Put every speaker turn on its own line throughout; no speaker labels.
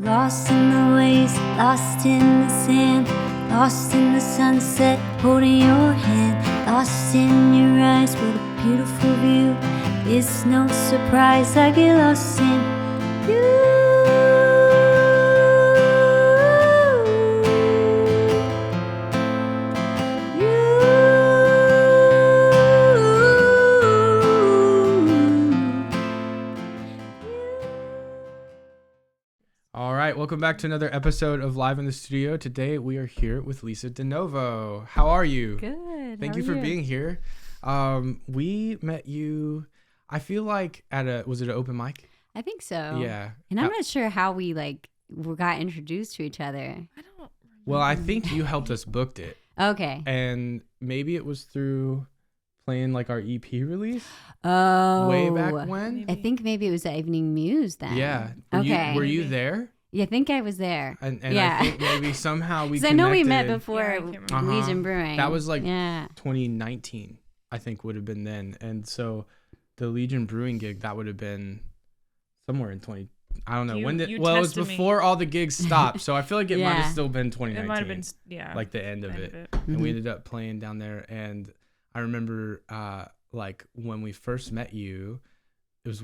Lost in the waves, lost in the sand, lost in the sunset, holding your hand, lost in your eyes, what a beautiful view. It's no surprise I get lost in you.
All right, welcome back to another episode of Live in the Studio. Today we are here with Lisa De Novo. How are you?
Good.
Thank you for being here. We met you, I feel like was it an open mic?
I think so.
Yeah.
And I'm not sure how we got introduced to each other.
I don't.
Well, I think you helped us booked it.
Okay.
And maybe it was through playing like our EP release.
Oh.
Way back when?
Maybe.
I think maybe it was the Evening Muse then.
Yeah.
Okay.
Were you there?
Yeah, I think I was there.
And
yeah.
I think maybe somehow we
Because
connected.
I know we met before
Yeah, I can't remember.
Legion Brewing.
That was like
yeah.
2019, I think would have been then. And so the Legion Brewing gig, that would have been somewhere in 20. I don't know.
You
It was
tested me.
before all the gigs stopped. So I feel like it might
Yeah.
have still been 2019.
It might have been, yeah.
like the end of it. And we ended up playing down there. And I remember like when we first met you, it was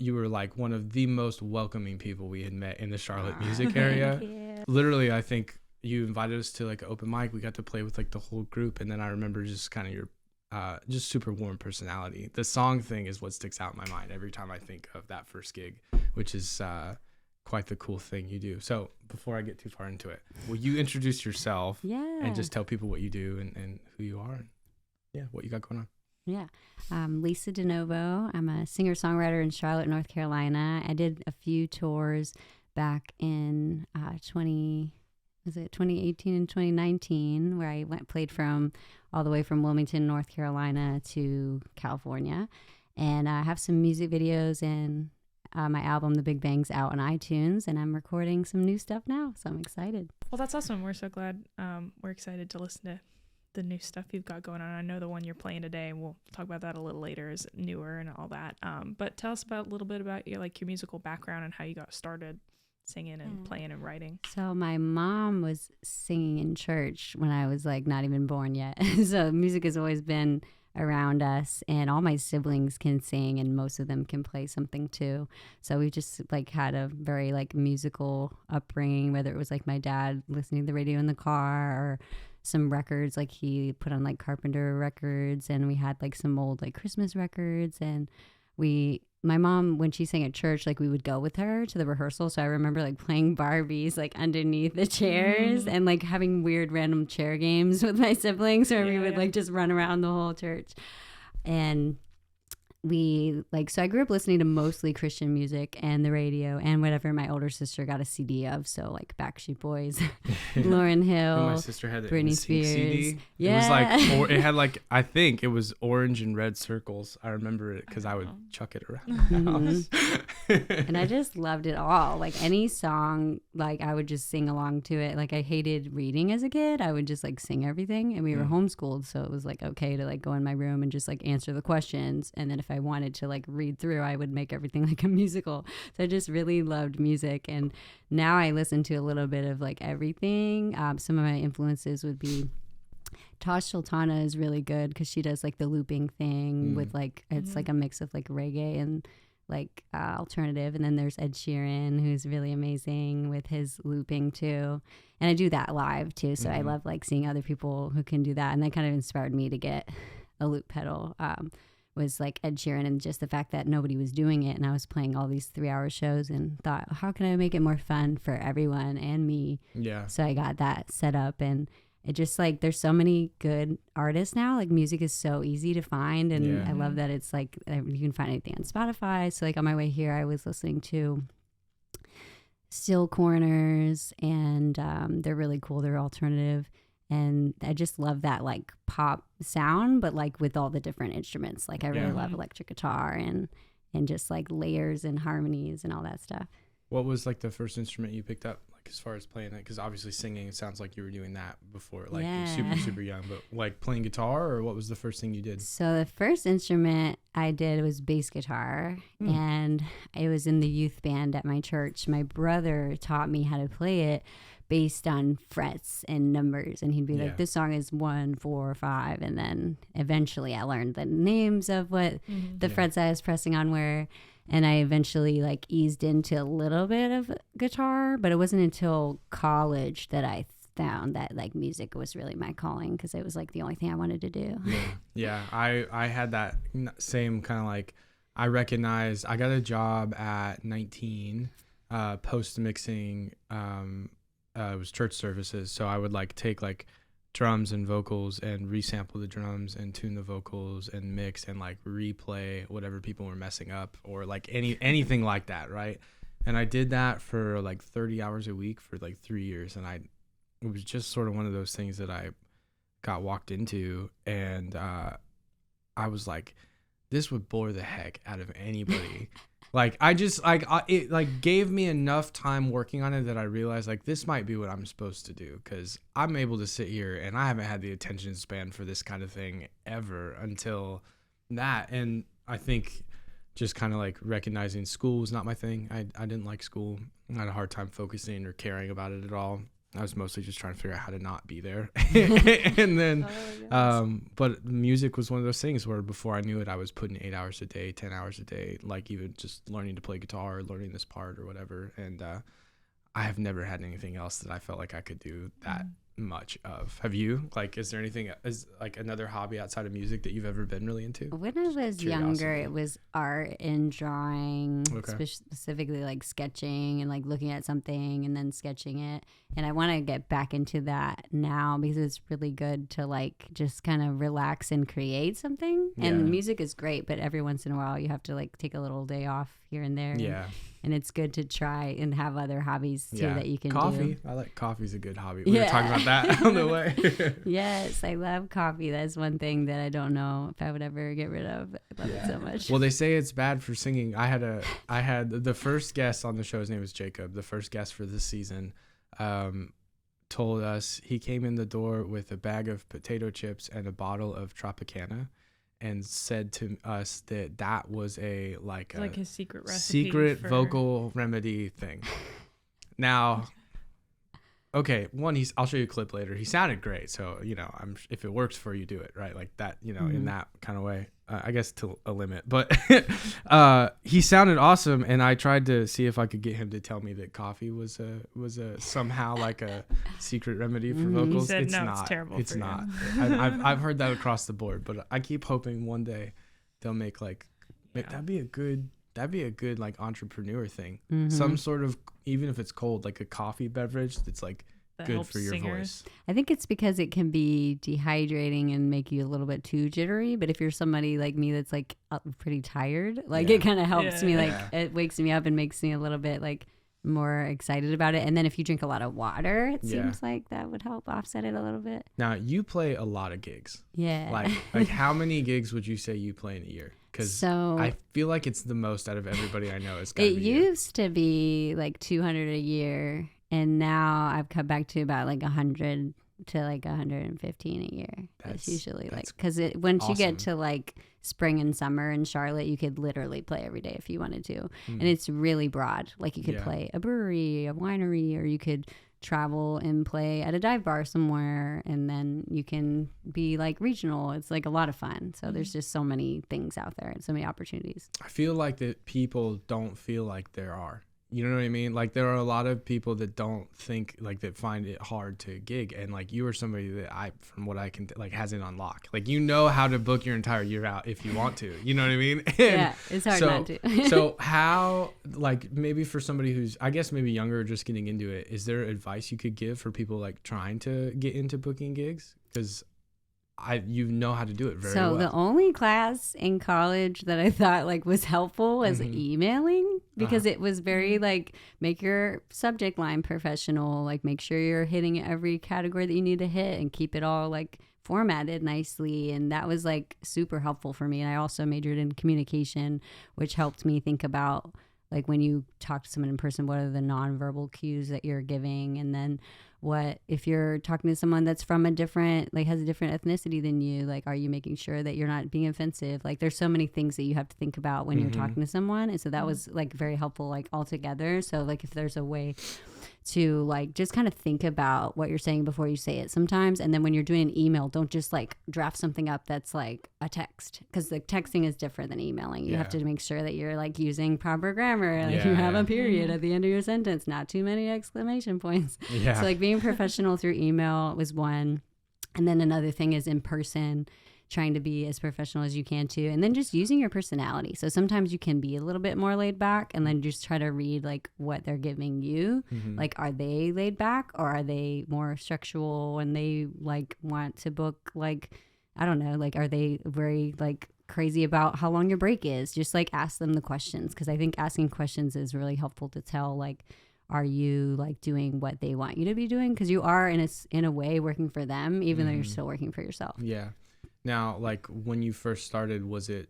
you were like one of the most welcoming people we had met in the Charlotte music area.
Yeah.
Literally, I think you invited us to like an open mic. We got to play with like the whole group. And then I remember just kind of your just super warm personality. The song thing is what sticks out in my mind every time I think of that first gig, which is quite the cool thing you do. So before I get too far into it, will you introduce yourself and just tell people what you do and who you are and what you got going on?
Yeah. Lisa De Novo. I'm a singer-songwriter in Charlotte, North Carolina. I did a few tours back in 2018 and 2019, where I played all the way from Wilmington, North Carolina to California. And I have some music videos, and my album, The Big Bang's out on iTunes, and I'm recording some new stuff now, so I'm excited.
Well, that's awesome. We're so glad. We're excited to listen to the new stuff you've got going on. I know the one you're playing today, and we'll talk about that a little later, is newer and all that. But tell us a little bit about your musical background and how you got started singing and playing and writing.
So my mom was singing in church when I was not even born yet. So music has always been around us, and all my siblings can sing, and most of them can play something too. So we just had a very musical upbringing, whether it was my dad listening to the radio in the car or some records, he put on Carpenter records, and we had some old Christmas records. And my mom, when she sang at church, we would go with her to the rehearsal. So I remember playing Barbies underneath the chairs and having weird random chair games with my siblings, where we would just run around the whole church. And so I grew up listening to mostly Christian music and the radio and whatever my older sister got a CD of. So Backstreet Boys, Lauryn Hill,
my sister had
Britney Spears.
CD.
Yeah.
It was it had I think it was orange and red circles. I remember it because I would chuck it around the house.
And I just loved it all. Any song, I would just sing along to it. I hated reading as a kid. I would just sing everything. And we were homeschooled, so it was okay to go in my room and just answer the questions. And then if I wanted to read through, I would make everything a musical. So I just really loved music. And now I listen to a little bit of everything. Some of my influences would be Tosh Sultana is really good because she does the looping thing with it's a mix of reggae and alternative. And then there's Ed Sheeran, who's really amazing with his looping too. And I do that live too. So I love seeing other people who can do that. And that kind of inspired me to get a loop pedal. Was Ed Sheeran, and just the fact that nobody was doing it, and I was playing all these 3-hour shows, and thought, how can I make it more fun for everyone and me?
Yeah.
So I got that set up, and it just there's so many good artists now. Music is so easy to find, and I love that it's you can find anything on Spotify. So on my way here, I was listening to Still Corners, and they're really cool. They're alternative. And I just love that pop sound, but with all the different instruments. I really love electric guitar and just layers and harmonies and all that stuff.
What was the first instrument you picked up like as far as playing it? Because obviously singing, it sounds like you were doing that before, like
Yeah.
super young. But like playing guitar, or what was the first thing you did?
So the first instrument I did was bass guitar, and it was in the youth band at my church. My brother taught me how to play it based on frets and numbers, and he'd be like, this song is 1, 4, 5, and then eventually I learned the names of what the frets I was pressing on were, and I eventually like eased into a little bit of guitar, but it wasn't until college that I found that like music was really my calling, because it was like the only thing I wanted to do.
Yeah, I had that same kind of like, I recognized I got a job at 19 post mixing. It was church services, so I would like take like drums and vocals and resample the drums and tune the vocals and mix and like replay whatever people were messing up, or like anything like that, right? And I did that for like 30 hours a week for like 3 years, and it was just sort of one of those things that I got walked into, and I was like, this would bore the heck out of anybody. Like I just like it like gave me enough time working on it that I realized like this might be what I'm supposed to do, because I'm able to sit here and I haven't had the attention span for this kind of thing ever until that. And I think just kind of like recognizing school was not my thing. I didn't like school. I had a hard time focusing or caring about it at all. I was mostly just trying to figure out how to not be there. And then, but music was one of those things where before I knew it, I was putting 8 hours a day, 10 hours a day, like even just learning to play guitar, or learning this part or whatever. And I have never had anything else that I felt like I could do that much of. Have you? Like, is there anything, is like another hobby outside of music that you've ever been really into?
When I was younger, it was art and drawing, specifically like sketching and like looking at something and then sketching it. And I want to get back into that now, because it's really good to like just kind of relax and create something. And music is great, but every once in a while you have to like take a little day off here and there.
Yeah.
And it's good to try and have other hobbies too that you can
coffee.
do.
I like coffee's a good hobby. We were talking about that on the way.
Yes, I love coffee. That's one thing that I don't know if I would ever get rid of. I love it so much.
Well, they say it's bad for singing. I had the first guest on the show. His name was Jacob. The first guest for this season told us he came in the door with a bag of potato chips and a bottle of Tropicana, and said to us that was a like
his secret recipe,
vocal remedy thing. Now, okay, I'll show you a clip later. He sounded great, so if it works for you, do it, right? Like that, in that kind of way. I guess to a limit, but he sounded awesome, and I tried to see if I could get him to tell me that coffee was a somehow like a secret remedy for vocals.
He said,
it's
no,
not.
It's terrible.
It's
for
not.
you.
I've heard that across the board, but I keep hoping one day they'll make like that'd be a good like entrepreneur thing. Some sort of, even if it's cold, like a coffee beverage that's like
that
good for your
singers.
voice.
I think it's because it can be dehydrating and make you a little bit too jittery. But if you're somebody like me that's like pretty tired, like it kind of helps me. Like it wakes me up and makes me a little bit like more excited about it. And then if you drink a lot of water, it seems like that would help offset it a little bit.
Now you play a lot of gigs.
Yeah.
Like how many gigs would you say you play in a year? Because I feel like it's the most out of everybody I know. It
used to be like 200 a year. And now I've cut back to about like 100 to like 115 a year. That's usually like, because once you get to like spring and summer in Charlotte, you could literally play every day if you wanted to. And it's really broad. Like you could play a brewery, a winery, or you could travel and play at a dive bar somewhere, and then you can be like regional. It's like a lot of fun. So there's just so many things out there and so many opportunities.
I feel like that people don't feel like there are. You know what I mean? Like there are a lot of people that don't think, like, that find it hard to gig, and like you are somebody that from what I can like has it on lock. Like how to book your entire year out if you want to. You know what I mean?
Yeah, it's hard not to.
So how, like, maybe for somebody who's, I guess, maybe younger or just getting into it, is there advice you could give for people like trying to get into booking gigs? Because you know how to do it very well.
So the only class in college that I thought like was helpful was emailing, because it was very like, make your subject line professional, like make sure you're hitting every category that you need to hit and keep it all like formatted nicely. And that was like super helpful for me. And I also majored in communication, which helped me think about like when you talk to someone in person, what are the nonverbal cues that you're giving? And then what if you're talking to someone that's from a different, like has a different ethnicity than you, like are you making sure that you're not being offensive? Like there's so many things that you have to think about when you're talking to someone. And so that was like very helpful, like all together. So like if there's a way to like just kind of think about what you're saying before you say it sometimes. And then when you're doing an email, don't just like draft something up that's like a text, because the texting is different than emailing. You have to make sure that you're like using proper grammar, like you have a period at the end of your sentence, not too many exclamation points. So like being professional through email was one. And then another thing is in person, trying to be as professional as you can too, and then just using your personality. So sometimes you can be a little bit more laid back, and then just try to read like what they're giving you. Like, are they laid back, or are they more structural and they like want to book, like, I don't know, like are they very like crazy about how long your break is? Just like ask them the questions, because I think asking questions is really helpful to tell like, are you like doing what they want you to be doing? Because you are in a way working for them, even though you're still working for yourself.
Yeah. Now, like when you first started, was it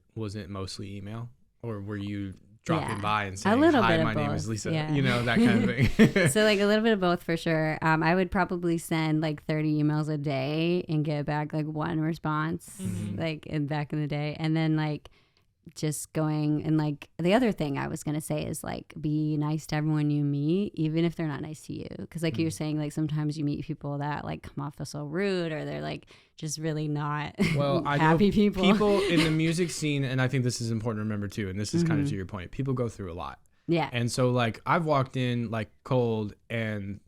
mostly email, or were you dropping by and saying, "Hi, my name is Lisa," you know, that kind of thing?
So like a little bit of both for sure. I would probably send like 30 emails a day and get back like one response, like back in the day, and then like just going. And like the other thing I was gonna say is like be nice to everyone you meet, even if they're not nice to you, because like you're saying, like sometimes you meet people that like come off as so rude, or they're like just really not happy
people in the music scene. And I think this is important to remember too, and this is kind of to your point, people go through a lot. And so like I've walked in like cold, and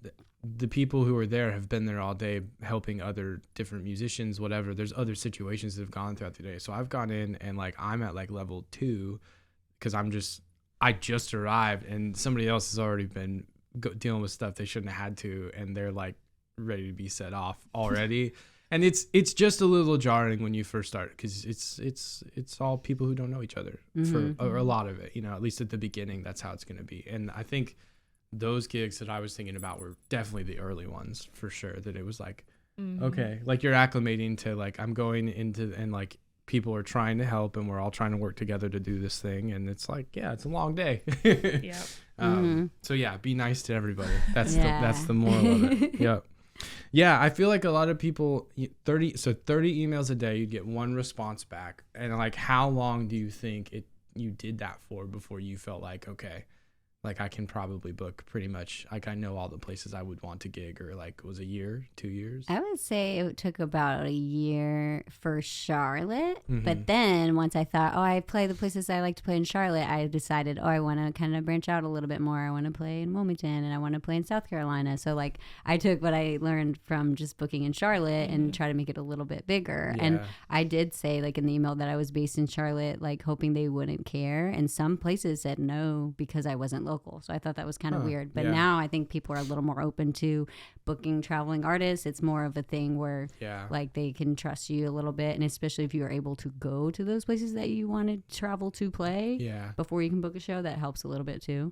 the people who are there have been there all day helping other different musicians, whatever. There's other situations that have gone throughout the day. So I've gone in and like I'm at like level 2, because I just arrived, and somebody else has already been dealing with stuff they shouldn't have had to, and they're like ready to be set off already. And it's just a little jarring when you first start, because it's all people who don't know each other or a lot of it, you know, at least at the beginning. That's how it's going to be. And I think those gigs that I was thinking about were definitely the early ones, for sure, that it was like, okay, like you're acclimating to like, I'm going into, and like people are trying to help, and we're all trying to work together to do this thing. And it's like, yeah, it's a long day. So yeah, be nice to everybody. That's the moral of it. Yep. Yeah, I feel like a lot of people, 30 emails a day, you'd get one response back. And like, how long do you think you did that for before you felt like, okay, like I can probably book pretty much, like I know all the places I would want to gig? Or like, was a year, 2 years?
I would say it took about a year for Charlotte. But then once I thought, I play the places I like to play in Charlotte, I decided, I want to kind of branch out a little bit more. I want to play in Wilmington, and I want to play in South Carolina. So like I took what I learned from just booking in Charlotte and try to make it a little bit bigger. And I did say like in the email that I was based in Charlotte, like hoping they wouldn't care. And some places said no because I wasn't local. So I thought that was kind of weird. But now I think people are a little more open to booking traveling artists. It's more of a thing where like they can trust you a little bit. And especially if you are able to go to those places that you want to travel to play before you can book a show, that helps a little bit too.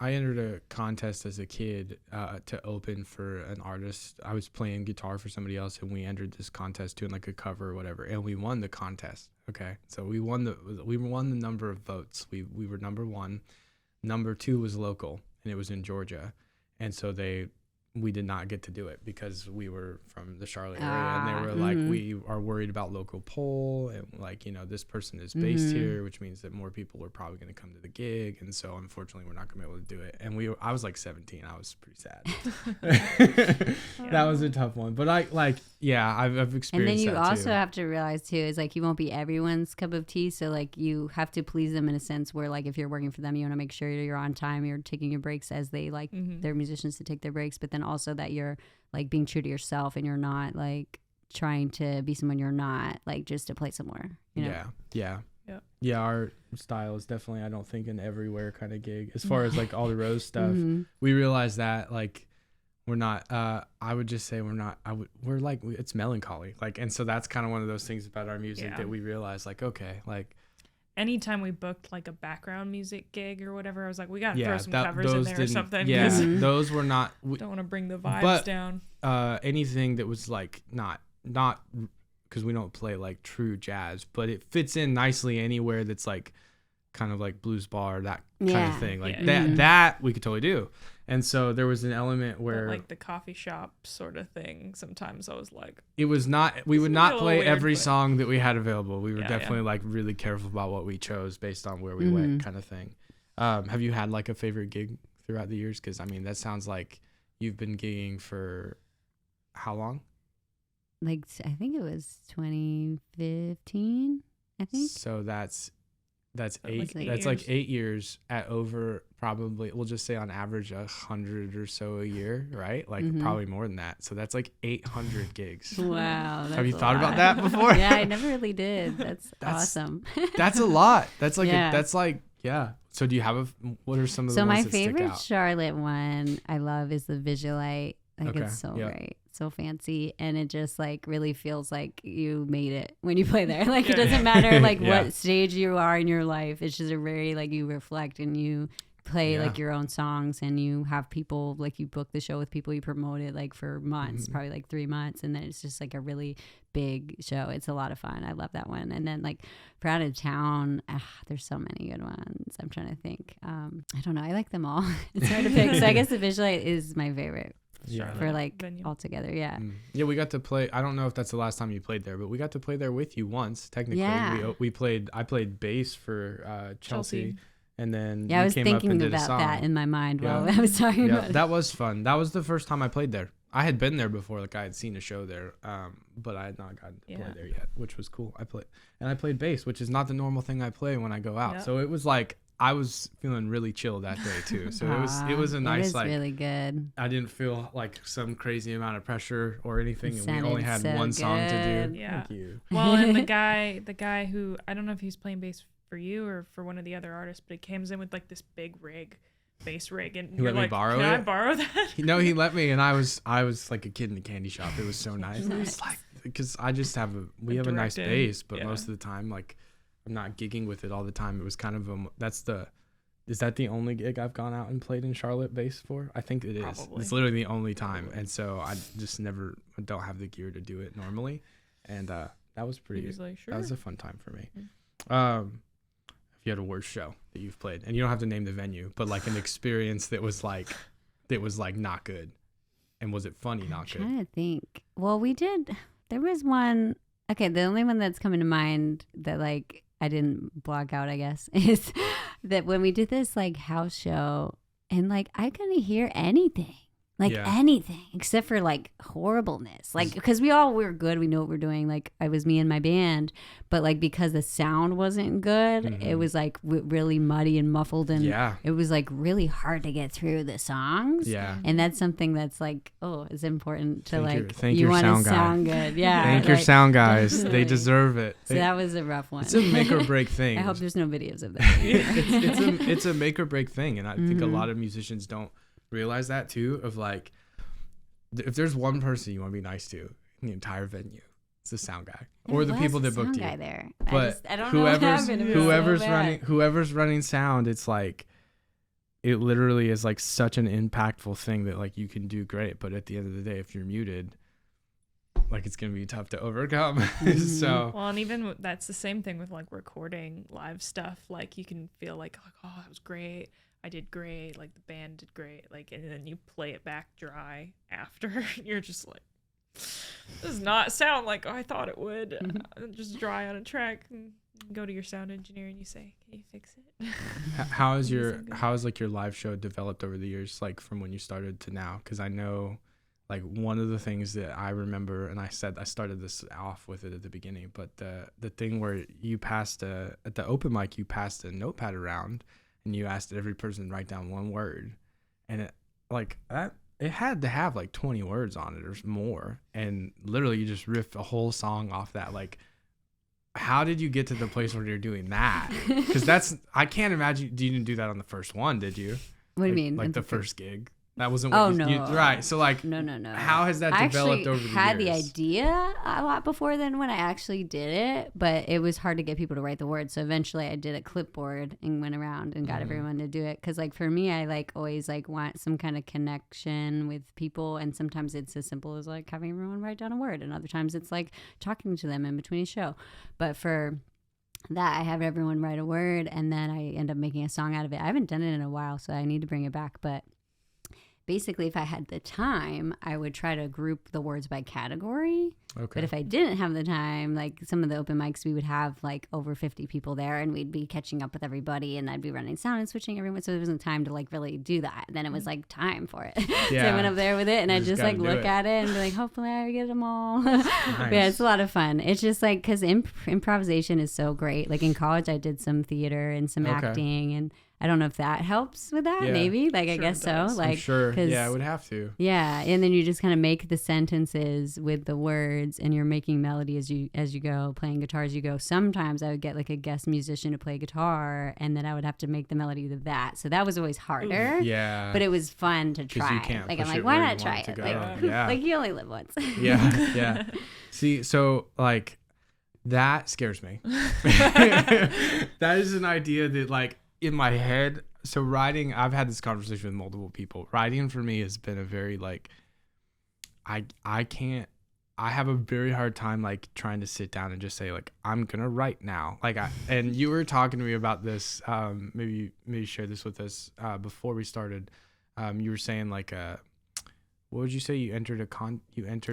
I entered a contest as a kid to open for an artist. I was playing guitar for somebody else, and we entered this contest doing like a cover or whatever, and we won the contest. Okay, so we won the number of votes. We were number 1. Number 2 was local, and it was in Georgia. And so we did not get to do it because we were from the Charlotte area, and they were like, we are worried about local poll, and like, you know, this person is based here, which means that more people are probably going to come to the gig. And so unfortunately we're not going to be able to do it. And I was like 17. I was pretty sad. That was a tough one, but I've experienced that.
And then you also
too.
have to realize too, is like, you won't be everyone's cup of tea. So like you have to please them in a sense where like, if you're working for them, you want to make sure you're on time, you're taking your breaks as they like their musicians to take their breaks, but then also that you're like being true to yourself, and you're not like trying to be someone you're not, like just to play somewhere, you know?
Yeah, our style is definitely, I don't think, an everywhere kind of gig. As far as like all the Rose stuff, we realized that like we're not, I would just say we're like, it's melancholy. Like, and so that's kind of one of those things about our music that we realized, like, okay, like
anytime we booked like a background music gig or whatever, I was like, we got to throw some covers in there or something.
Yeah, those were not,
don't want to bring the vibes down.
Anything that was like not because we don't play like true jazz, but it fits in nicely anywhere that's like kind of like blues bar, that kind
Yeah.
of thing. Like
Yeah.
that we could totally do. And so there was an element where
But like the coffee shop sort of thing, sometimes I was like,
it was not, we would
This
not
is a
play
little weird,
every
but-
song that we had available. We were
Yeah,
definitely like really careful about what we chose based on where we
Mm-hmm.
went, kind of thing. Have you had like a favorite gig throughout the years? Because I mean, that sounds like you've been gigging for how long?
Like I think it was 2015. I think.
So that's
Like
eight.
eight
That's like
years.
8 years at over, probably we'll just say on average 100 or so a year, right? Like
Mhm.
probably more than that. So that's like 800 gigs.
Wow.
Have you
that's a
thought about
lot.
that before?
Yeah, I never really did. That's awesome.
That's a lot. That's like
Yeah.
that's like yeah. So do you have what are some of the
So
ones
my
that stick
favorite
out?
Charlotte one I love is the Visualite. Like
Okay,
it's so
yep.
great, so fancy, and it just like really feels like you made it when you play there. Like it
Yeah.
doesn't matter like
Yeah.
what stage you are in your life. It's just a very like you reflect and you play
Yeah.
like your own songs, and you have people like you book the show with people you promote it like for months,
Mm-hmm.
probably like 3 months, and then it's just like a really big show. It's a lot of fun. I love that one. And then like for out of town, there's so many good ones. I'm trying to think. I don't know. I like them all. It's hard to pick. So I guess the Visualite is my favorite
Yeah.
for like
venue.
all together. Yeah.
Yeah, we got to play. I don't know if that's the last time you played there, but we got to play there with you once. Technically,
Yeah.
we played. I played bass for Chelsea, and then
Yeah, I
you
was
came up and
thinking
did a
about
song.
that in my mind while
Yeah.
I was talking
Yeah,
about it.
that was fun. That was the first time I played there. I had been there before, like I had seen a show there, but I had not gotten to play
Yeah.
there yet, which was cool. I played bass, which is not the normal thing I play when I go out.
Yeah.
So it was like I was feeling really chill that day too. So it was a nice
It is
like
really good.
I didn't feel like some crazy amount of pressure or anything,
It
and we only
sounded
had
so
one song to
good.
do.
Yeah.
Thank you.
Well, and the guy who, I don't know if he's playing bass for you or for one of the other artists, but he comes in with like this big bass rig, and
He
you're
let me
like,
borrow
can I
it?"
borrow that?
He let me, and I was like a kid in a candy shop. It was so nice. It was like because I just have we have a nice
Direct in,
bass, but
yeah.
most of the time like I'm not gigging with it all the time. It was kind of is that the only gig I've gone out and played in Charlotte bass for? I think it is.
Probably.
It's literally the only time, and so I just don't have the gear to do it normally, and that was pretty.
He was like, sure.
That was a fun time for me. If you had a worst show that you've played, and you don't have to name the venue, but like an experience that was like not good, and was it funny
I'm
not good?
trying to think. Well, we did. There was one. Okay, the only one that's coming to mind that like I didn't block out, I guess, is that when we did this like house show, and like I couldn't hear anything. Like
Yeah.
anything except for like horribleness. Like, because we were good. We knew what we're doing. Like, I was me and my band. But like, because the sound wasn't good, it was like really muddy and muffled. And
Yeah.
it was like really hard to get through the songs.
Yeah.
And that's something that's like, it's important to
Thank
you
your
want to
sound guy.
sound good. Yeah.
Thank your
like,
sound guys. They
definitely.
deserve it.
So that was a rough one.
It's a make or break thing.
I hope there's no videos of that.
it's a make or break thing, and I think a lot of musicians don't realize that too. Of like, if there's one person you want to be nice to in the entire venue, it's the sound guy or the
There
people
was
that
a
booked
sound
you.
guy there.
But
I don't know what happened. It was so bad.
whoever's running sound, it's like it literally is like such an impactful thing that like you can do great, but at the end of the day, if you're muted, like it's gonna be tough to overcome. So
Well, and even that's the same thing with like recording live stuff. Like you can feel like, oh, that was great. I did great. Like the band did great. Like, and then you play it back dry after. You're just like, this does not sound like I thought it would. Just dry on a track. And go to your sound engineer and you say, can you fix it?
how has
Amazing.
your live show developed over the years, like from when you started to now? Because I know like one of the things that I remember, and I started this off with it at the beginning, but the thing where you passed at the open mic, you passed a notepad around and you asked every person to write down one word, and it had to have like 20 words on it or more, and literally you just riff a whole song off that. Like, how did you get to the place where you're doing that? Because I can't imagine. You didn't do that on the first one, did you?
What do you mean?
Like the first gig? That wasn't.
Oh,
What
no.
Right. So like,
No.
how has that
I
developed
actually
over the
had the
years?
idea a lot before then when I actually did it, but it was hard to get people to write the words. So eventually I did a clipboard and went around and got everyone to do it. Cause like for me, I like always like want some kind of connection with people. And sometimes it's as simple as like having everyone write down a word. And other times it's like talking to them in between a show. But for that I have everyone write a word, and then I end up making a song out of it. I haven't done it in a while, so I need to bring it back. But basically, if I had the time, I would try to group the words by category.
Okay.
But if I didn't have the time, like some of the open mics, we would have like over 50 people there, and we'd be catching up with everybody, and I'd be running sound and switching everyone. So there wasn't time to like really do that. Then it was like time for it. So I went up there with it, and I just like look at it and be like, hopefully I get them all. Nice. Yeah, it's a lot of fun. It's just like, because improvisation is so great. Like in college, I did some theater and some acting, and I don't know if that helps with that. Maybe, like, I guess so. Like,
I'm sure. Yeah, it would have to.
Yeah, and then you just kind of make the sentences with the words, and you're making melody as you go, playing guitar as you go. Sometimes I would get like a guest musician to play guitar, and then I would have to make the melody to that. So that was always harder.
Yeah,
but it was fun to try.
You can't
like, I'm like, why not try it? Like, like you only live once.
Yeah. See, so like that scares me. That is an idea that like in my head. So writing, I've had this conversation with multiple people. Writing for me has been a very like, I have a very hard time like trying to sit down and just say like, I'm gonna write now. Like and you were talking to me about this, maybe share this with us before we started. You were saying like what would you say? You entered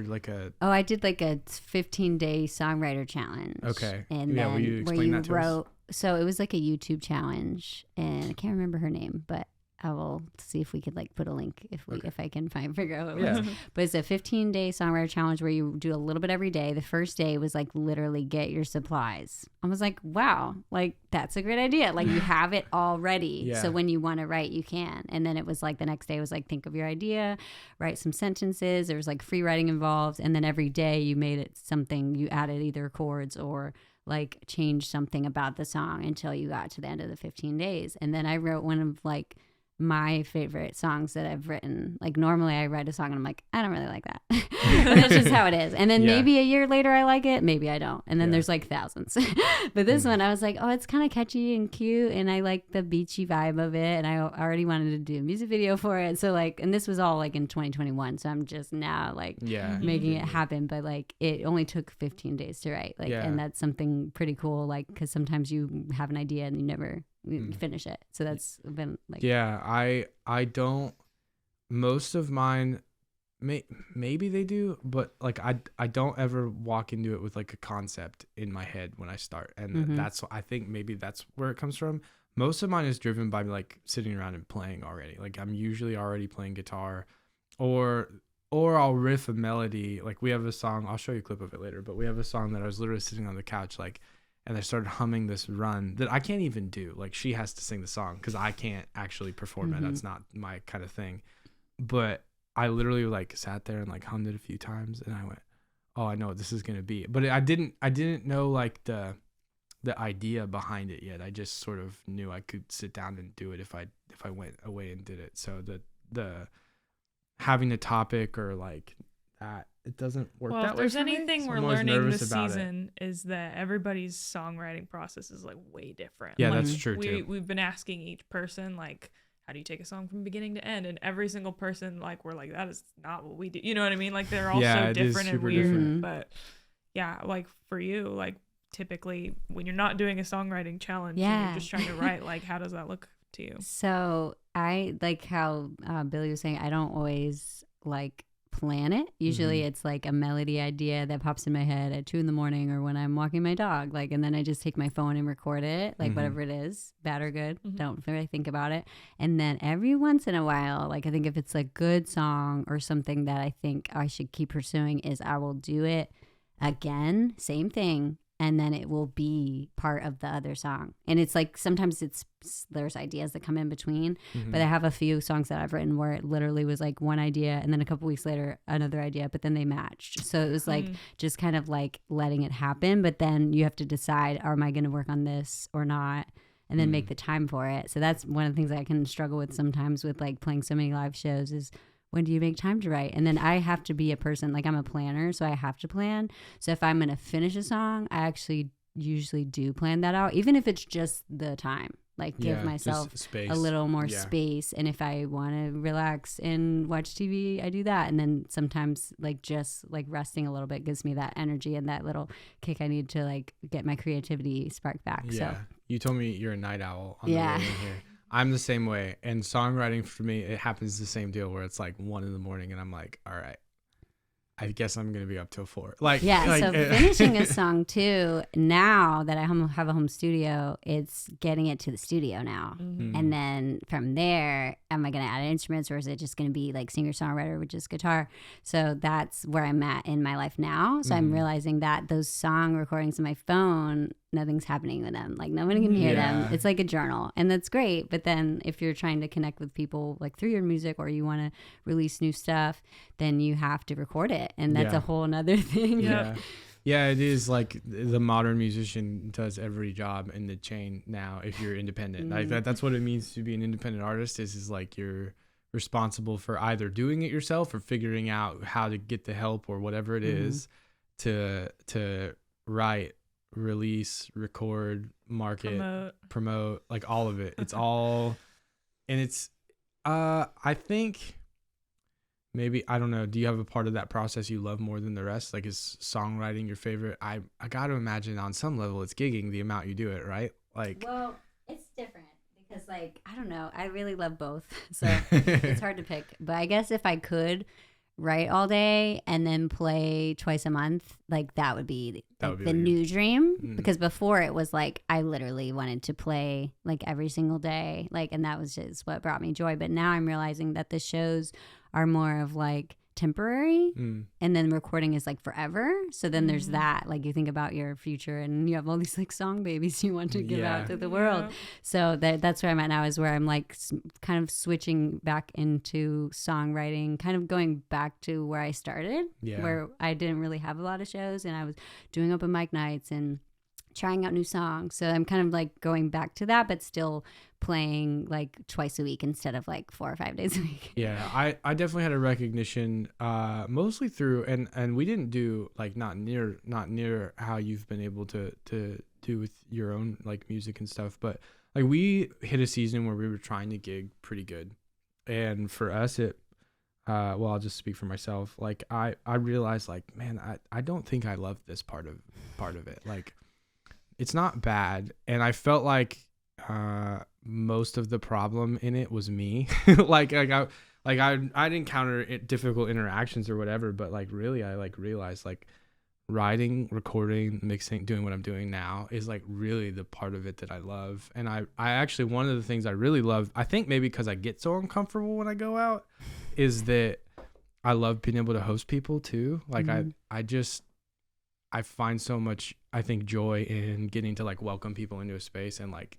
like a...
Oh, I did like a 15-day songwriter challenge.
Okay.
And
yeah, will you explain that to us?
So it was like a YouTube challenge, and I can't remember her name, but I will see if we could like put a link if I can figure out what it was. But it's a 15-day songwriter challenge where you do a little bit every day. The first day was like literally get your supplies. I was like, wow, like that's a great idea. Like you have it all ready. So when you want to write, you can. And then it was like the next day was like think of your idea, write some sentences. There was like free writing involved. And then every day you made it something, you added either chords or like change something about the song until you got to the end of the 15 days. And then I wrote one of like my favorite songs that I've written. Like normally I write a song and I'm like, I don't really like that. But that's just how it is. And then maybe a year later I like it, maybe I don't. And then there's like thousands. But this one I was like, oh, it's kind of catchy and cute, and I like the beachy vibe of it, and I already wanted to do a music video for it. So like, and this was all like in 2021, so I'm just now like making it happen. But like it only took 15 days to write. Like and that's something pretty cool, like because sometimes you have an idea and you never finish it. So that's been like
I don't, most of mine maybe they do, but like I don't ever walk into it with like a concept in my head when I start, and that's, I think maybe that's where it comes from. Most of mine is driven by like sitting around and playing already. Like I'm usually already playing guitar, or I'll riff a melody. Like we have a song, I'll show you a clip of it later, but we have a song that I was literally sitting on the couch like, and I started humming this run that I can't even do. Like she has to sing the song because I can't actually perform it. That's not my kind of thing. But I literally like sat there and like hummed it a few times, and I went, "Oh, I know what this is gonna be." But I didn't know like the idea behind it yet. I just sort of knew I could sit down and do it if I went away and did it. So the having a topic or like that, it doesn't work that way.
Well, if there's anything we're learning this season is that everybody's songwriting process is like way different.
Yeah,
like,
that's true too.
We've been asking each person like, how do you take a song from beginning to end? And every single person, like, we're like, that is not what we do. You know what I mean? Like they're all so different and weird.
Different.
But yeah, like for you, like typically when you're not doing a songwriting challenge and you're just trying to write, like how does that look to you?
So I like how Billy was saying, I don't always like plan it. Usually it's like a melody idea that pops in my head at 2 a.m. or when I'm walking my dog, like, and then I just take my phone and record it, like whatever it is, bad or good, don't really think about it. And then every once in a while, like I think if it's a good song or something that I think I should keep pursuing, is I will do it again, same thing, and then it will be part of the other song. And it's like sometimes there's ideas that come in between, but I have a few songs that I've written where it literally was like one idea and then a couple weeks later another idea, but then they matched. So it was like just kind of like letting it happen, but then you have to decide, am I going to work on this or not? And then make the time for it. So that's one of the things that I can struggle with sometimes with like playing so many live shows is, when do you make time to write? And then I have to be a person, like I'm a planner, so I have to plan. So if I'm going to finish a song, I actually usually do plan that out, even if it's just the time. like give myself
space.
a little more
Yeah.
space. And if I want to relax and watch TV, I do that. And then sometimes like just like resting a little bit gives me that energy and that little kick I need to like get my creativity sparked back.
Yeah.
So
You told me you're a night owl on
Yeah.
the way in here. I'm the same way. And songwriting for me, it happens the same deal where it's like 1 a.m. and I'm like, all right, I guess I'm going to be up till 4. Like,
yeah,
like,
so finishing a song too, now that I have a home studio, it's getting it to the studio now. And then from there, am I going to add instruments, or is it just going to be like singer-songwriter with just guitar? So that's where I'm at in my life now. So I'm realizing that those song recordings on my phone, nothing's happening with them. Like nobody can hear them. It's like a journal, and that's great. But then if you're trying to connect with people like through your music, or you want to release new stuff, then you have to record it, and that's a whole nother thing.
Yeah, it is like the modern musician does every job in the chain now if you're independent. Like that's what it means to be an independent artist is like you're responsible for either doing it yourself or figuring out how to get the help or whatever it is to write, release, record, market, promote, like all of it. It's all, and it's I think maybe, I don't know, do you have a part of that process you love more than the rest? Like, is songwriting your favorite? I got to imagine on some level it's gigging the amount you do it, right? Like,
well, it's different because, like, I don't know, I really love both, so it's hard to pick. But I guess if I could write all day and then play twice a month, like that would be the new dream. Because before it was like I literally wanted to play like every single day, like, and that was just what brought me joy. But now I'm realizing that the shows are more of like temporary, and then recording is like forever. So then there's that, like, you think about your future and you have all these like song babies you want to give out to the world. So that's where I'm at now, is where I'm like kind of switching back into songwriting, kind of going back to where I started, where I didn't really have a lot of shows and I was doing open mic nights and trying out new songs. So I'm kind of like going back to that, but still playing like twice a week instead of like 4 or 5 days a week.
Yeah, I definitely had a recognition mostly through, and we didn't do like not near how you've been able to do with your own like music and stuff, but like we hit a season where we were trying to gig pretty good. And for us it well, I'll just speak for myself. Like I realized like, man, I don't think I love this part of it. Like it's not bad, and I felt like most of the problem in it was me. I'd encounter difficult interactions or whatever, but like really I like realized like writing, recording, mixing, doing what I'm doing now is like really the part of it that I love. And I actually, one of the things I really love, I think maybe because I get so uncomfortable when I go out, is that I love being able to host people too. Like I find so much, I think, joy in getting to like welcome people into a space and like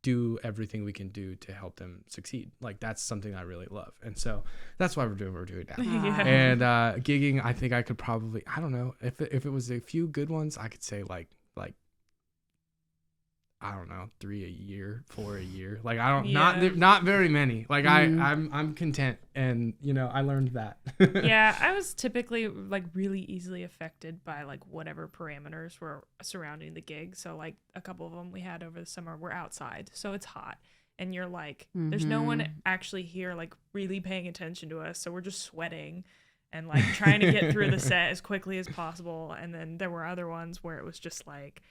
do everything we can do to help them succeed. Like that's something I really love, and so that's why we're doing what we're doing now. And gigging, I think I could probably, I don't know, if it was a few good ones, I could say like I don't know, 3 a year, 4 a year. Like I don't, not very many. Like I'm content, and you know I learned that.
Yeah, I was typically like really easily affected by like whatever parameters were surrounding the gig. So like a couple of them we had over the summer were outside, so it's hot, and you're like, there's no one actually here like really paying attention to us, so we're just sweating and like trying to get through the set as quickly as possible. And then there were other ones where it was just like,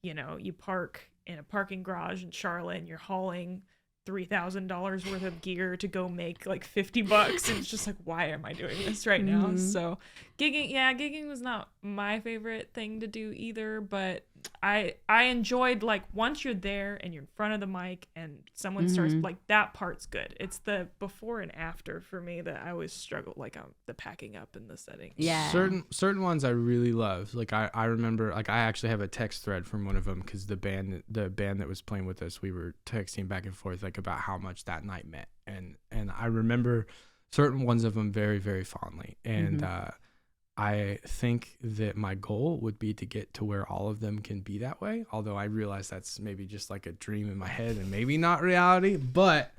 you know, you park in a parking garage in Charlotte and you're hauling $3,000 worth of gear to go make like $50, and it's just like, why am I doing this right now? So gigging was not my favorite thing to do either, but I enjoyed like once you're there and you're in front of the mic and someone starts, like that part's good. It's the before and after for me that I always struggle, like the packing up and the setting.
Yeah,
certain ones I really love. Like I remember, like I actually have a text thread from one of them because the band that was playing with us, we were texting back and forth like about how much that night meant, and I remember certain ones of them very, very fondly. And I think that my goal would be to get to where all of them can be that way, although I realize that's maybe just like a dream in my head and maybe not reality, but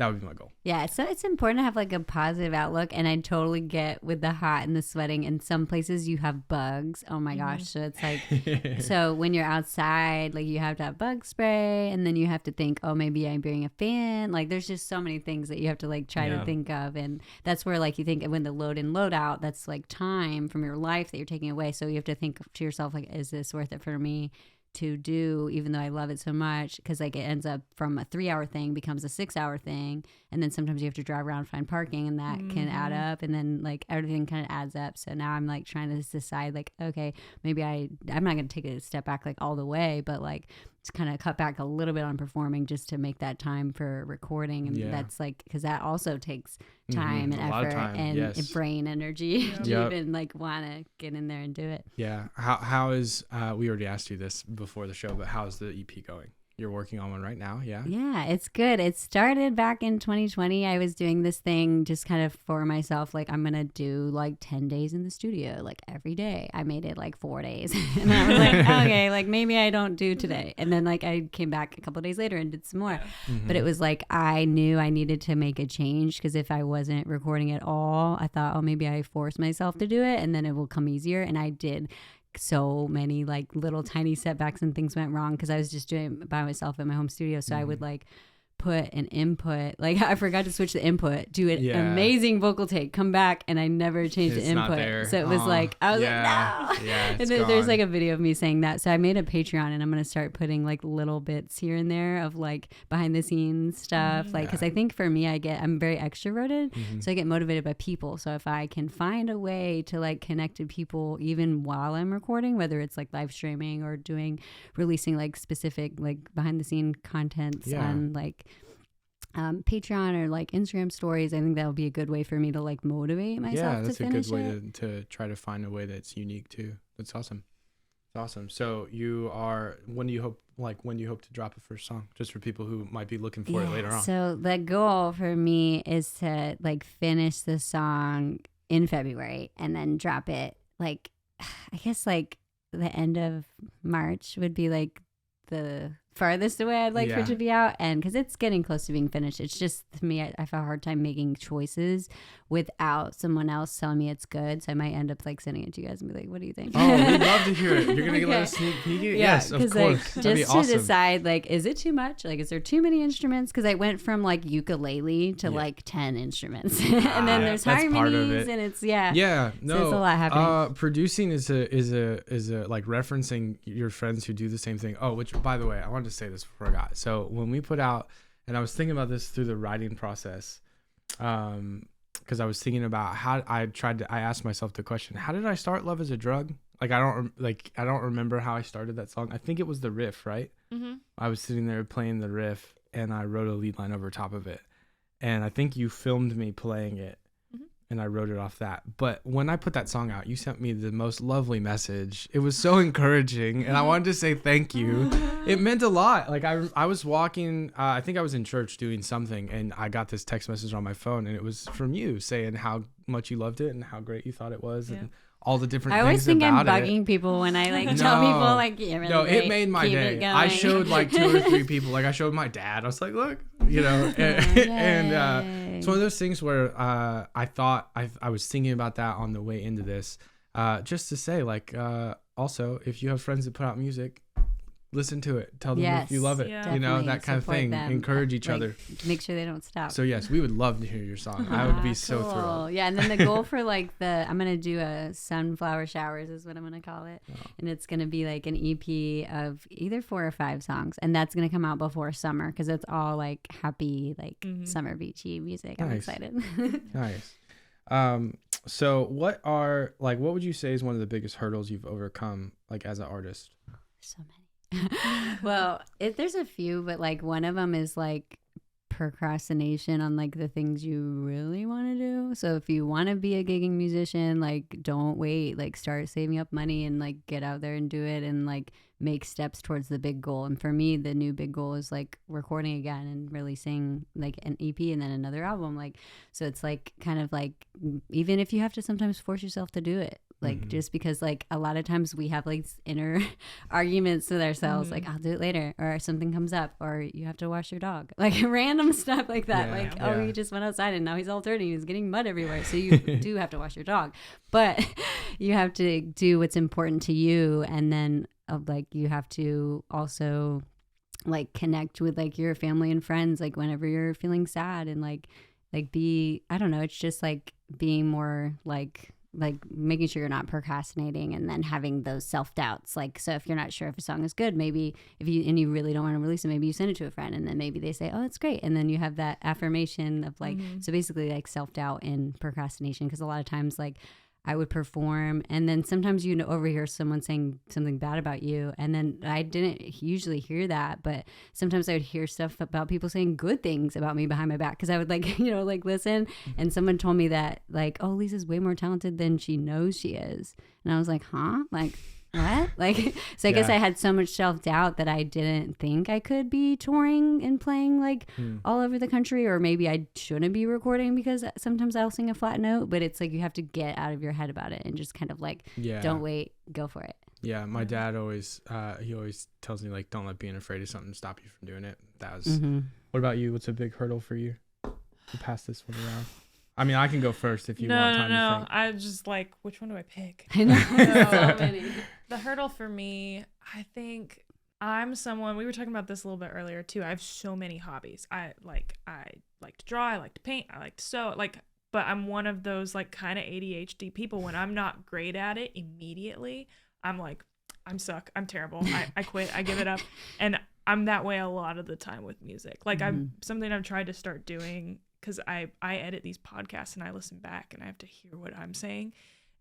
That would be my goal.
Yeah, so it's important to have like a positive outlook, and I totally get with the hot and the sweating. In some places you have bugs. Oh my gosh. So it's like, so when you're outside, like you have to have bug spray, and then you have to think, oh, maybe I'm bring a fan. Like there's just so many things that you have to like try to think of. And that's where like you think when the load in, load out, that's like time from your life that you're taking away. So you have to think to yourself, like, is this worth it for me to do, even though I love it so much? Because like it ends up from a 3-hour thing becomes a 6-hour thing, and then sometimes you have to drive around, find parking, and that can add up, and then like everything kind of adds up. So now I'm like trying to decide, like, okay, maybe I'm not gonna take a step back like all the way, but like to kind of cut back a little bit on performing just to make that time for recording. And that's like, because that also takes time and effort and brain energy to even like want to get in there and do it.
Yeah. How is, we already asked you this before the show, but how's the EP going? You're working on one right now. Yeah.
Yeah, it's good. It started back in 2020. I was doing this thing just kind of for myself. Like, I'm going to do like 10 days in the studio, like every day. I made it like 4 days. And I was like, okay, like maybe I don't do today. And then like I came back a couple of days later and did some more. But it was like, I knew I needed to make a change, because if I wasn't recording at all, I thought, oh, maybe I force myself to do it and then it will come easier. And I did. So many like little tiny setbacks and things went wrong because I was just doing it by myself in my home studio. So I would like put an input, like I forgot to switch the input, do an amazing vocal take, come back, and I never changed the input. So it was like, I was like, no.
Yeah,
and then there's like a video of me saying that. So I made a Patreon, and I'm going to start putting like little bits here and there of like behind the scenes stuff. Like, cause I think for me, I'm very extroverted. So I get motivated by people. So if I can find a way to like connect to people, even while I'm recording, whether it's like live streaming or releasing like specific, like behind the scene contents on like, Patreon or like Instagram stories, I think that'll be a good way for me to like motivate myself to finish it. Yeah, that's a good way
to try to find a way that's unique too. That's awesome. It's awesome. So when do you hope to drop a first song, just for people who might be looking for it later on?
So the goal for me is to like finish the song in February and then drop it like, I guess like the end of March would be like the farthest away I'd like for it to be out, and because it's getting close to being finished. It's just, to me, I have a hard time making choices without someone else telling me it's good. So I might end up like sending it to you guys and be like, what do you think?
Oh, we'd love to hear it. You're gonna let us sneak peek it? Yes, of course.
Like,
that'd be
just
awesome.
to decide, like, is it too much? Like, is there too many instruments? Because I went from like ukulele to like 10 instruments, and then there's harmonies, and it's so there's a lot happening.
Producing is a like referencing your friends who do the same thing. Oh, which, by the way, I wanted to say this before I got. So when we put out, and I was thinking about this through the writing process, because I was thinking about how I asked myself the question, how did I start Love Is a Drug? Like I don't remember how I started that song. I think it was the riff, right? I was sitting there playing the riff, and I wrote a lead line over top of it, and I think you filmed me playing it, and I wrote it off that. But when I put that song out, you sent me the most lovely message. It was so encouraging, and I wanted to say thank you. It meant a lot. Like I was walking, I think I was in church doing something, and I got this text message on my phone, and it was from you saying how much you loved it and how great you thought it was, and all the different things about it. I always think I'm
bugging people when I like tell people like, yeah, really
no,
great.
It made my day. I showed like 2 or 3 people. Like I showed my dad. I was like, look, and it's one of those things where I thought I was thinking about that on the way into this, just to say like, also if you have friends that put out music, listen to it. Tell them if you love it. Yeah. You know, that kind of thing. Them. Encourage each other.
Make sure they don't stop.
So yes, we would love to hear your song. I would be so thrilled.
Yeah, and then the goal for like I'm gonna do a sunflower showers is what I'm gonna call it, and it's gonna be like an EP of either 4 or 5 songs, and that's gonna come out before summer because it's all like happy, like summer beachy music. I'm excited.
Nice. So what would you say is one of the biggest hurdles you've overcome, like as an artist?
So many. Well, there's a few, but like one of them is like procrastination on like the things you really want to do. So if you want to be a gigging musician, like don't wait, like start saving up money and like get out there and do it and like make steps towards the big goal. And for me, the new big goal is like recording again and releasing like an EP and then another album. Like, so it's like kind of like, even if you have to sometimes force yourself to do it, like just because like a lot of times we have like inner arguments with ourselves, like I'll do it later, or something comes up, or you have to wash your dog, like random stuff like that. He just went outside and now he's all dirty, he's getting mud everywhere, so you do have to wash your dog, but you have to do what's important to you, and then like you have to also like connect with like your family and friends, like whenever you're feeling sad, and like be, I don't know, it's just like being more like making sure you're not procrastinating and then having those self-doubts. Like, so if you're not sure if a song is good, maybe if you really don't want to release it, maybe you send it to a friend and then maybe they say, oh, it's great. And then you have that affirmation of like, so basically like self-doubt and procrastination. Cause a lot of times like I would perform and then sometimes you overhear someone saying something bad about you. And then I didn't usually hear that, but sometimes I would hear stuff about people saying good things about me behind my back. Cause I would like, like listen, and someone told me that like, oh, Lisa's way more talented than she knows she is. And I was like, huh? Like, what? Like, so I guess I had so much self-doubt that I didn't think I could be touring and playing like all over the country, or maybe I shouldn't be recording because sometimes I'll sing a flat note, but it's like you have to get out of your head about it and just kind of like, don't wait, go for it.
Yeah, my dad always, he always tells me like, don't let being afraid of something stop you from doing it. That was, what about you? What's a big hurdle for you to pass this one around? I mean, I can go first if you want time to think.
I just like, which one do I pick?
I know. So many.
The hurdle for me, I think I'm someone, we were talking about this a little bit earlier too. I have so many hobbies. I like to draw, I like to paint, I like to sew, but I'm one of those like kind of ADHD people. When I'm not great at it immediately, I'm like, I'm suck, I'm terrible, I quit, I give it up. And I'm that way a lot of the time with music. Like something I've tried to start doing, because I edit these podcasts and I listen back and I have to hear what I'm saying.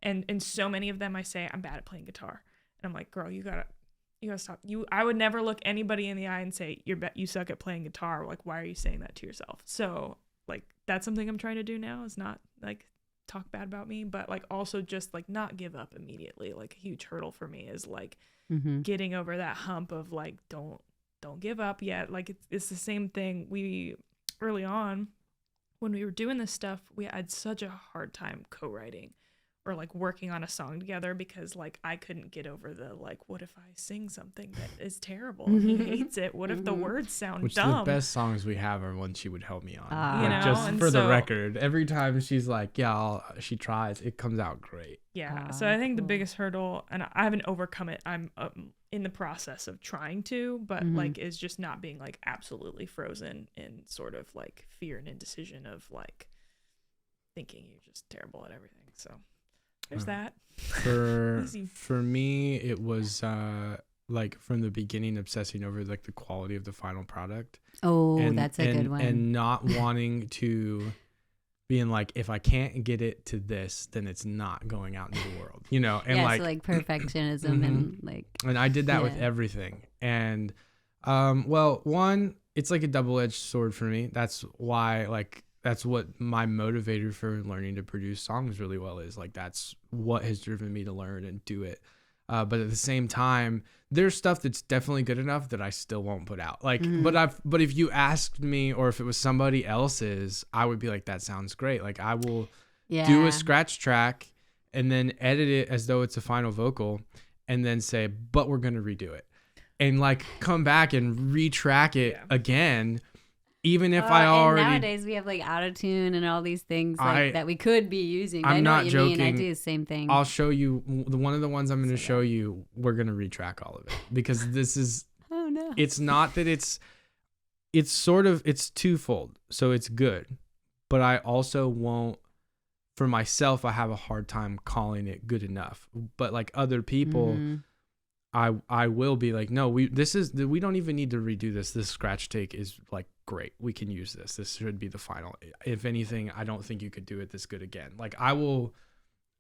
And in so many of them I say I'm bad at playing guitar. And I'm like, girl, you gotta stop. I would never look anybody in the eye and say, you suck at playing guitar. Like, why are you saying that to yourself? So like, that's something I'm trying to do now, is not like talk bad about me, but like also just like not give up immediately. Like a huge hurdle for me is like getting over that hump of like, don't give up yet. Like it's the same thing. We early on, when we were doing this stuff, we had such a hard time co-writing or like working on a song together, because like I couldn't get over the like, what if I sing something that is terrible and he hates it? What if the words sound dumb?
The best songs we have are ones she would help me on.
And
for the record, every time she's like, she tries, it comes out great.
Yeah. So I think the biggest hurdle, and I haven't overcome it, I'm in the process of trying to, but like is just not being like absolutely frozen in sort of like fear and indecision of like thinking you're just terrible at everything. So there's that.
For me, it was like from the beginning obsessing over like the quality of the final product.
That's a good one.
And not wanting to being like, if I can't get it to this, then it's not going out into the world, and
so like perfectionism and like. And
I did that with everything. And one, it's like a double-edged sword for me. That's why that's what my motivator for learning to produce songs really well is. Like, that's what has driven me to learn and do it. But at the same time, there's stuff that's definitely good enough that I still won't put out. Like, but if you asked me, or if it was somebody else's, I would be like, that sounds great. Like, I will do a scratch track and then edit it as though it's a final vocal and then say, but we're going to redo it. And like come back and retrack it again. Even if I already...
And nowadays we have like auto-tune and all these things like that we could be using. I know
not
what you
joking.
mean. I do the same thing.
I'll show you one of the ones I'm going to show you. We're going to retrack all of it, because this is...
Oh no.
It's not that it's twofold. So it's good, but I also won't, for myself, I have a hard time calling it good enough. But like other people... I will be like, no, we don't even need to redo this. This scratch take is like great. We can use this. This should be the final. If anything, I don't think you could do it this good again. Like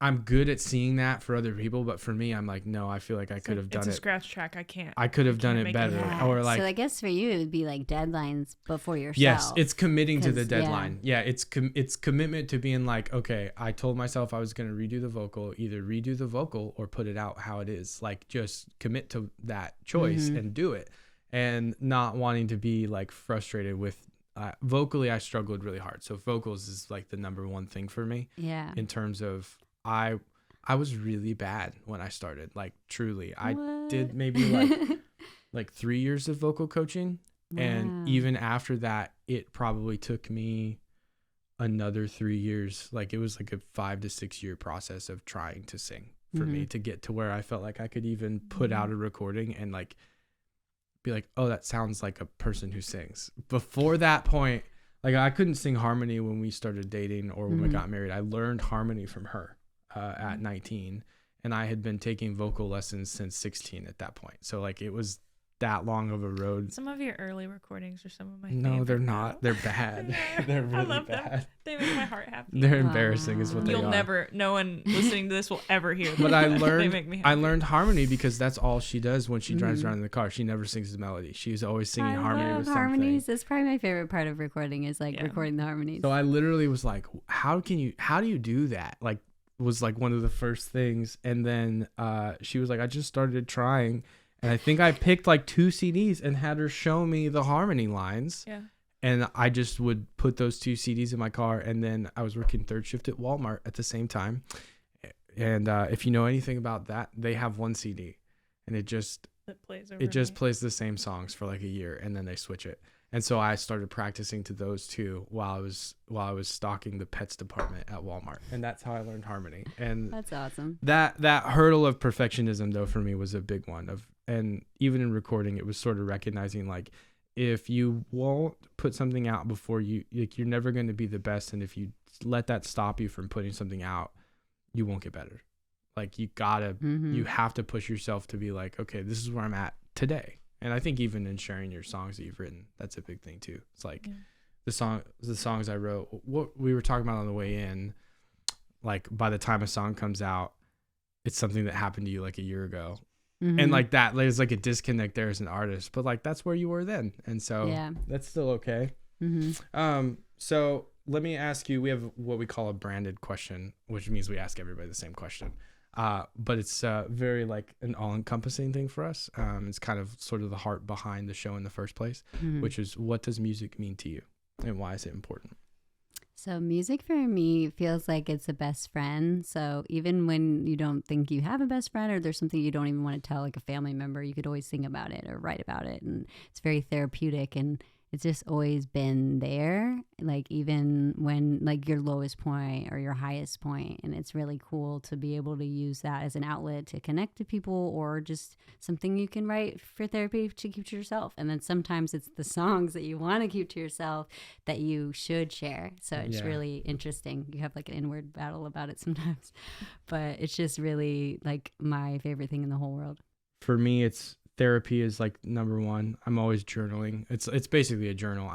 I'm good at seeing that for other people, but for me, I'm like, no, I feel like I could have done it.
It's a scratch track. I can't.
I could have done it better. Or like,
so I guess for you, it would be like deadlines before yourself.
Yes, it's committing to the deadline. Yeah, it's commitment to being like, okay, I told myself I was going to redo the vocal, either redo the vocal or put it out how it is. Like, just commit to that choice and do it, and not wanting to be like frustrated with. Vocally, I struggled really hard. So vocals is like the number one thing for me.
Yeah.
In terms of I I was really bad when I started. Like truly, I
What?
did maybe like 3 years of vocal coaching, and
Wow.
even after that, it probably took me another 3 years. Like it was like a 5 to 6 year process of trying to sing for me to get to where I felt like I could even put out a recording and like be like, oh, that sounds like a person who sings. Before that point, like I couldn't sing harmony when we started dating or when we got married. I learned harmony from her at 19, and I had been taking vocal lessons since 16 at that point. So like it was that long of a road.
Some of your early recordings are some of my favorite.
No, they're
now.
not. They're bad. They're really
I love
bad.
them. They make my heart happy.
They're embarrassing is what they
You'll
are.
never, no one listening to this will ever hear them.
But I
They
learned
make me
I
happy.
learned harmony because that's all she does when she drives around in the car. She never sings the melody. She's always singing
I
harmony
love
with something.
harmonies. That's probably my favorite part of recording is like
Yeah.
recording the harmonies.
So I literally was like, how do you do that? Like was like one of the first things. And then she was like, I just started trying. And I think I picked like 2 CDs and had her show me the harmony lines.
Yeah.
And I just would put those 2 CDs in my car. And then I was working third shift at Walmart at the same time. And if you know anything about that, they have 1 CD. And it just
plays
plays the same songs for like a year, and then they switch it. And so I started practicing to those 2 while I was stocking the pets department at Walmart, and that's how I learned harmony. And
That's awesome.
that hurdle of perfectionism though for me was a big one and even in recording it was sort of recognizing like if you won't put something out before you like you're never going to be the best, and if you let that stop you from putting something out, you won't get better. Like you gotta you have to push yourself to be like, okay, this is where I'm at today. And I think even in sharing your songs that you've written, that's a big thing too. It's like the songs I wrote, what we were talking about on the way in, like by the time a song comes out, it's something that happened to you like a year ago. And like that, there's like a disconnect there as an artist, but like that's where you were then. And so that's still okay. So let me ask you, we have what we call a branded question, which means we ask everybody the same question. But it's very like an all-encompassing thing for us. It's kind of sort of the heart behind the show in the first place, which is what does music mean to you and why is it important?
So music for me feels like it's a best friend. So even when you don't think you have a best friend or there's something you don't even want to tell like a family member, you could always sing about it or write about it. And it's very therapeutic, and it's just always been there, like even when like your lowest point or your highest point. And it's really cool to be able to use that as an outlet to connect to people, or just something you can write for therapy to keep to yourself. And then sometimes it's the songs that you want to keep to yourself that you should share. So it's really interesting. You have like an inward battle about it sometimes, but it's just really like my favorite thing in the whole world.
For me, it's therapy is like number one. I'm always journaling. It's basically a journal.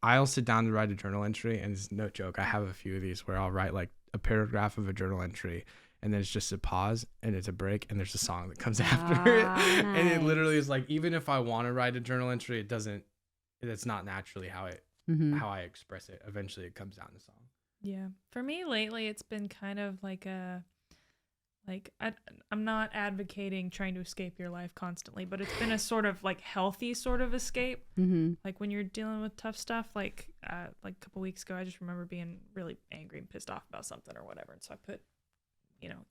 I'll sit down to write a journal entry, and it's no joke. I have a few of these where I'll write like a paragraph of a journal entry, and then it's just a pause and it's a break, and there's a song that comes after it.
Nice.
And it literally is like, even if I want to write a journal entry, it's not naturally how I express it. Eventually it comes out in a song.
Yeah. For me lately, it's been kind of like I'm not advocating trying to escape your life constantly, but it's been a sort of like healthy sort of escape. Like when you're dealing with tough stuff, like a couple weeks ago, I just remember being really angry and pissed off about something or whatever. And so I put,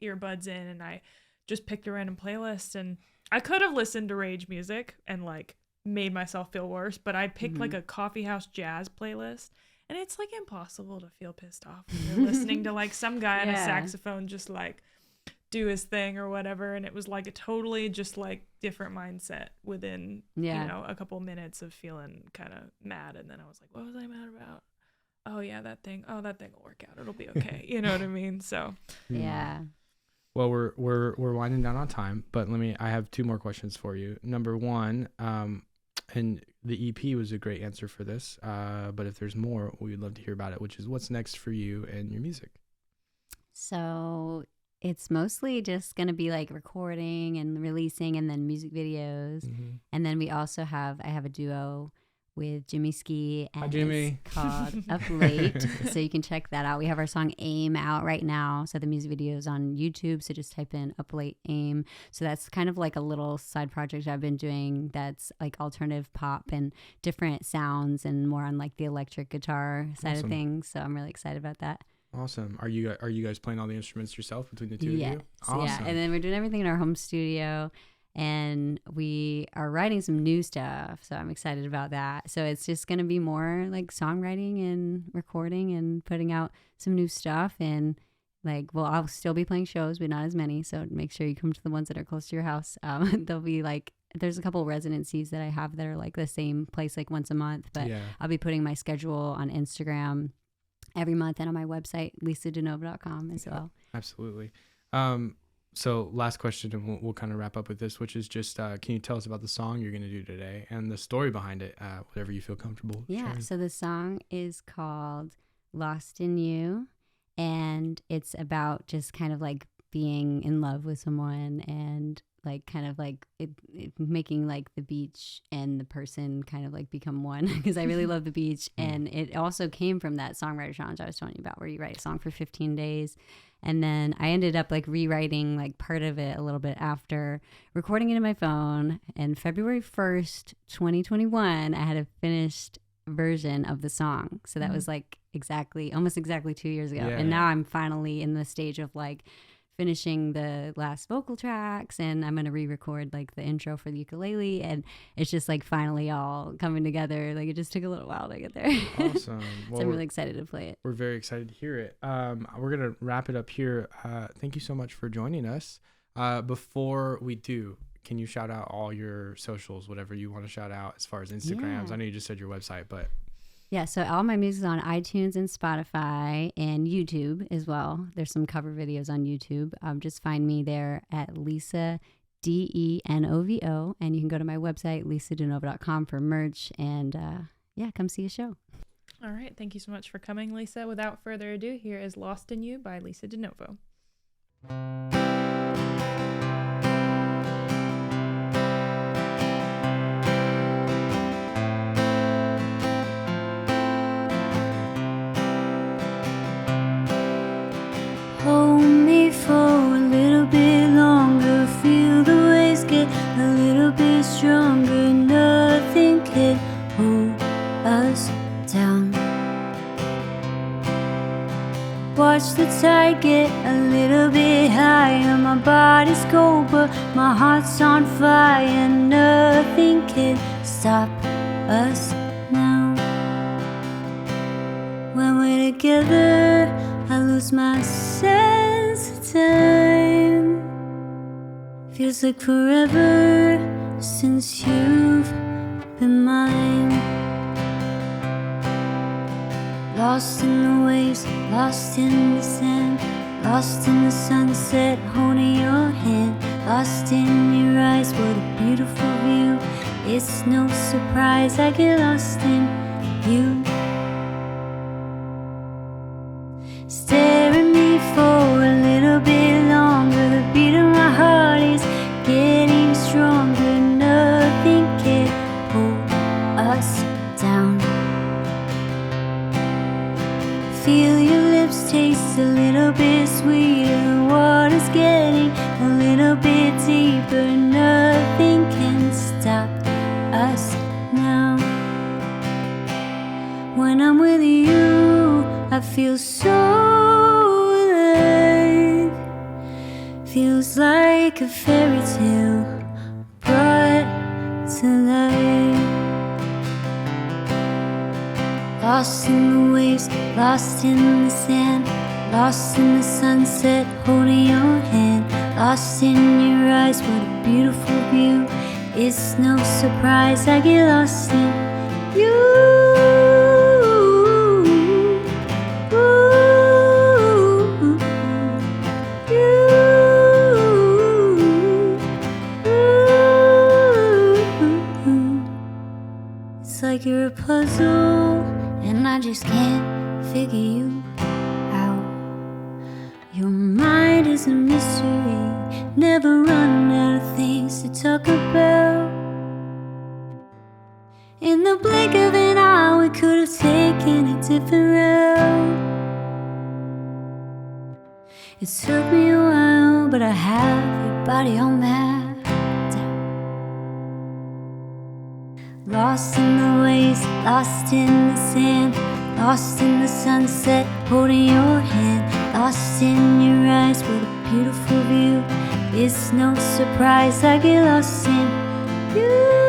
earbuds in, and I just picked a random playlist, and I could have listened to rage music and like made myself feel worse, but I picked like a coffee house jazz playlist. And it's like impossible to feel pissed off when you're listening to like some guy on a saxophone just like do his thing or whatever. And it was like a totally just like different mindset within a couple minutes of feeling kind of mad. And then I was like, what was I mad about? Oh yeah, that thing will work out, it'll be okay. You know what I mean? So
well, we're winding down on time, but I have 2 more questions for you. Number one, and the EP was a great answer for this, but if there's more, we would love to hear about it, which is what's next for you and your music.
So it's mostly just going to be like recording and releasing, and then music videos. And then I have a duo with Jimmy Ski, and
Hi, Jimmy.
It's called Up Late. So you can check that out. We have our song Aim out right now. So the music video is on YouTube. So just type in Up Late Aim. So that's kind of like a little side project I've been doing that's like alternative pop and different sounds and more on like the electric guitar side of things. So I'm really excited about that.
Awesome. Are you guys playing all the instruments yourself between the two of you? Awesome.
Yeah. And then we're doing everything in our home studio, and we are writing some new stuff. So I'm excited about that. So it's just going to be more like songwriting and recording and putting out some new stuff. And like, well, I'll still be playing shows, but not as many. So make sure you come to the ones that are close to your house. There'll be like, there's a couple residencies that I have that are like the same place, like once a month, but I'll be putting my schedule on Instagram every month and on my website, lisadenovo.com as well.
Absolutely. So last question, and we'll kind of wrap up with this, which is just, can you tell us about the song you're going to do today and the story behind it, whatever you feel comfortable sharing?
So the song is called Lost in You, and it's about just kind of like being in love with someone and like kind of like it making like the beach and the person kind of like become one, because I really love the beach. And it also came from that songwriter challenge I was telling you about, where you write a song for 15 days. And then I ended up like rewriting like part of it a little bit after recording it in my phone. And February 1st, 2021, I had a finished version of the song. So that was like almost exactly 2 years ago. And now I'm finally in the stage of like finishing the last vocal tracks, and I'm going to re-record like the intro for the ukulele, and it's just like finally all coming together. Like it just took a little while to get there.
Awesome.
Well, so I'm really excited to play it.
We're very excited to hear it. We're going to wrap it up here. Thank you so much for joining us. Before we do, can you shout out all your socials, whatever you want to shout out as far as Instagrams? I know you just said your website, but
yeah, so all my music is on iTunes and Spotify and YouTube as well. There's some cover videos on YouTube. Just find me there at Lisa DENOVO, and you can go to my website, lisadenovo.com, for merch, and come see a show.
All right, thank you so much for coming, Lisa. Without further ado, here is Lost in You by Lisa De Novo.
Hold me for a little bit longer. Feel the waves get a little bit stronger. Nothing can hold us down. Watch the tide get a little bit higher. My body's cold, but my heart's on fire. Nothing can stop us now. When we're together, I lose my sense of time. Feels like forever since you've been mine. Lost in the waves, lost in the sand, lost in the sunset, holding your hand. Lost in your eyes, what a beautiful view. It's no surprise I get lost in you. Stare at me for a little bit longer. The beat of my heart is getting stronger. Nothing can hold us down. Feel your lips taste a little bit sweeter. The water's getting a little bit deeper. Nothing can stop us now. When I'm with you, I feel so alive. Feels like a fairy tale brought to life. Lost in the waves, lost in the sand, lost in the sunset, holding your hand. Lost in your eyes, what a beautiful view. It's no surprise I get lost in you. Like you're a puzzle, and I just can't figure you out. Your mind is a mystery, never run out of things to talk about. In the blink of an eye, we could have taken a different route. It took me a while, but I have your body all mapped out. Lost in the waves, lost in the sand, lost in the sunset, holding your hand, lost in your eyes. What a beautiful view. It's no surprise I get lost in you.